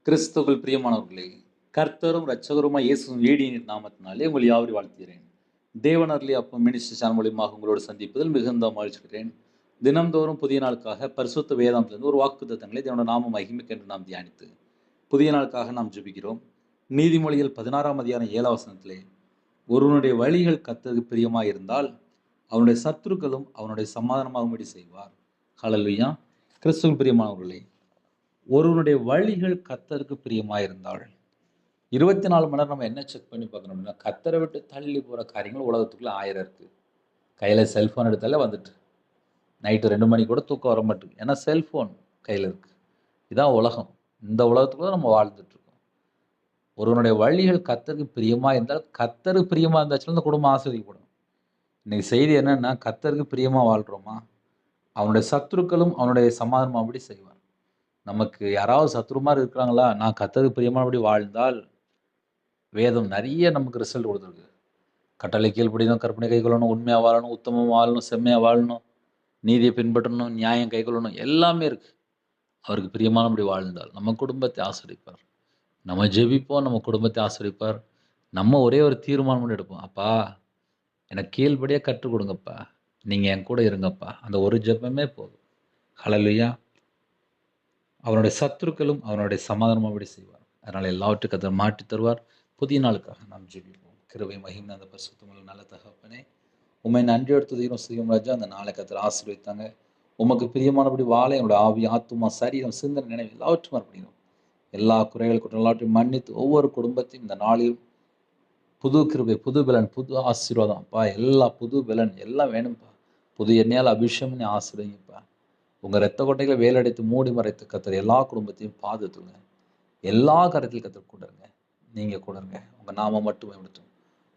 கிறிஸ்துவுக்குள் பிரியமானவர்களே, கர்த்தரும் இரட்சகருமாய் இயேசுவின் ஈடியின் நாமத்தினாலே உங்கள் யாவரையும் வாழ்த்துகிறேன். தேவன் அருளிய அப்பம் மினிஸ்ட்ரி சேனல் மூலியமாக உங்களோடு சந்திப்பதில் மிகுந்த மகிழ்ச்சிக்கிறேன். தினம்தோறும் புதிய நாளுக்காக பரிசுத்த வேதாந்தத்திலிருந்து ஒரு வாக்குத்தத்தங்களை தேவனுடைய நாம மகிமைக்கு என்று நாம் தியானித்து புதிய நாளுக்காக நாம் ஜெபிக்கிறோம். நீதிமொழிகள் 16ஆம் அதிகாரம் 7ஆம் வசனத்திலே, ஒருவனுடைய வழிகள் கர்த்தருக்கு பிரியமாய் இருந்தால் அவனுடைய சத்துருக்களும் அவனுடைய சமாதானமாகும்படி செய்வார். ஹல்லேலூயா. கிறிஸ்துவுக்குள் பிரியமானவர்களே, ஒருவனுடைய வழிகள் கர்த்தருக்கு பிரியமாயிருந்தாள். 24 மணி நேரம் நம்ம என்ன செக் பண்ணி பார்க்கணும் அப்படின்னா, கர்த்தரை விட்டு தள்ளி போகிற காரியங்கள் உலகத்துக்குள்ள 1000 இருக்குது. கையில் செல்ஃபோன் எடுத்தாலே வந்துட்டு நைட்டு 2 மணிக்கு கூட தூக்கம் வர மாட்டேங்குது. ஏன்னா செல்ஃபோன் கையில் இருக்குது. இதுதான் உலகம். இந்த உலகத்துக்குள்ள நம்ம வாழ்ந்துட்டுருக்கோம். ஒருவனுடைய வழிகள் கர்த்தருக்கு பிரியமாக இருந்தால், கர்த்தருக்கு பிரியமாக இருந்தாச்சுன்னா இந்த குடும்பம் ஆசீர்வதிக்கப்படும். இன்னைக்கு செய்தி என்னன்னா, கர்த்தருக்கு பிரியமாக வாழ்கிறோமா, அவனுடைய சத்துருக்களும் அவனுடைய சமாதானம் அப்படி செய்வார். நமக்கு யாராவது சத்துரு மாதிரி இருக்கிறாங்களா, நான் கர்த்தருக்கு பிரியமானபடி வாழ்ந்தால் வேதம் நிறைய நமக்கு ரிசல்ட் கொடுத்துருக்கு. கட்டளை கீழ்ப்படியணும், கற்பனை கைக்கொள்ளணும், உண்மையாக வாழணும், உத்தமமாக வாழணும், செம்மையாக வாழணும், நீதியை பின்பற்றணும், நியாயம் கைக்கொள்ளணும், எல்லாமே இருக்கு. அவருக்கு பிரியமானபடி வாழ்ந்தால் நம்ம குடும்பத்தை ஆசீர்வதிப்பார். நம்ம ஜெபிப்போம், நம்ம குடும்பத்தை ஆசீர்வதிப்பார். நம்ம ஒரே ஒரு தீர்மானம் மட்டும் எடுப்போம், அப்பா எனக்கு கீழ்ப்படியாக கற்றுக் கொடுங்கப்பா, நீங்கள் என் கூட இருங்கப்பா. அந்த ஒரு ஜெபமே போதும். ஹல்லேலூயா. அவனுடைய சத்துருக்களும் அவனுடைய சமாதானம் அப்படி செய்வார். அதனால் எல்லாவற்றுக்கும் கர்த்தர் மாற்றி தருவார். புதிய நாளுக்காக நாம் ஜெபிப்போம். கிருபை மகிமை அந்த பரிசுத்தமுள்ள நல்ல தகப்பனே, உம்மை நன்றியோடு துதிக்கிறோம் செய்யும் ராஜா. அந்த நாளை கர்த்தர் ஆசீர்வதித்தாங்க. உமக்கு பிரியமானபடி வாழ என்னோட ஆவி, ஆத்துமா, சரீரம், சிந்தனை, நினைவு எல்லாவற்றும் அர்ப்பணிக்கிறோம். எல்லா குறைகள் குற்றம் எல்லாவற்றையும் மன்னித்து ஒவ்வொரு குடும்பத்தையும் இந்த நாளில் புது கிருபை, புது பலன், புது ஆசீர்வாதம் அப்பா, எல்லா புது பலன் எல்லாம் வேணும்ப்பா. புது எண்ணெயால் அபிஷேகம் பண்ணி ஆசீர்வதிங்கப்பா. உங்கள் ரத்த கொட்டைகளை வேலடைத்து மூடி மறைத்து கர்த்தர் எல்லா குடும்பத்தையும் பாதுகாத்துங்க. எல்லா காரியத்திலும் கர்த்தர் கூட இருங்க. நீங்கள் கூட இருங்க. உங்கள் நாமம் மட்டும் பயன்படுத்தும்.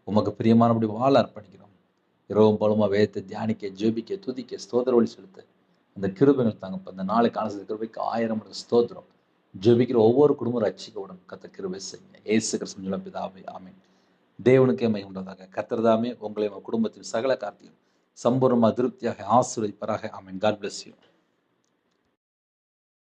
உமக்கு பிரியமானபடி வாழ அர்ப்பணிக்கிறோம். இரவும் பகலுமா வேதத்தை தியானிக்க, ஜெபிக்க, துதிக்க, ஸ்தோத்திர வழி செலுத்த அந்த கிருபைகள் தாங்கப்பா. இந்த நாளைக்கு காண கிருபைக்கு 1000 மடங்கு ஸ்தோத்திரம். ஜெபிக்கிற ஒவ்வொரு குடும்பம் ரட்சிக்கப்படும். கர்த்தர் கிருபை செய்யுங்க. இயேசு கிறிஸ்துவின் பிதாவே, ஆமென். தேவனுக்கே மகிமை உண்டாதாக. கர்த்தர் தாமே உங்களை உங்கள் குடும்பத்தின் சகல காரியத்தையும் சம்பூர்ணமாக திருப்தியாக ஆசீர்வதிப்பாராக. ஆமென். God bless you.